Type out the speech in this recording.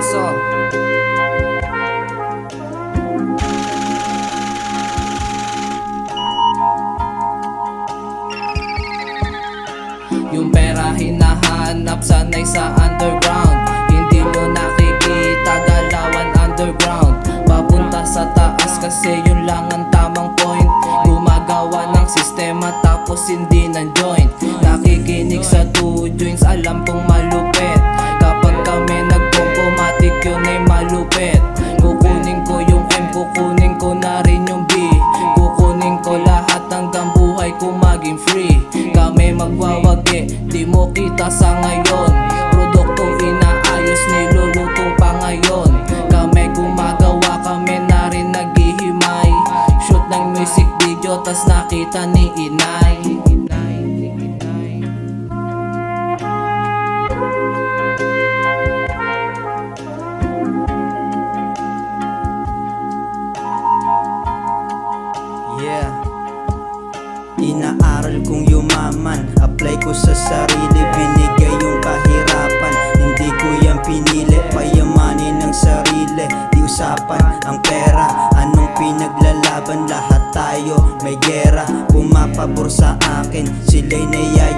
Aso. Yung pera hinahanap sanay sa underground. Hindi nyo nakikita galawan underground. Papunta sa taas kasi yun lang ang tamang point. Gumagawa ng sistema tapos hindi ng joint. Nakikinig sa two joints, alam kong malupit. Kapag kami nagpompomatic yun ay malupit. Kukunin ko yung M, kukunin ko na rin yung B. Kukunin ko lahat hanggang buhay ko maging free. Kami magwawagi, di mo kita sa ngayon. Produkto inaayos, niluluto pa ngayon. Kami gumagawa, kami na rin naghihimay. Shoot ng music video, tas nakita ni inay. Yeah. Inaaral kong yumaman, apply ko sa sarili, binigay yung kahirapan. Hindi ko yan pinili, payamanin ng sarili. Di usapan ang pera, anong pinaglalaban, lahat tayo may gera. Pumapabor sa akin, sila'y nayaya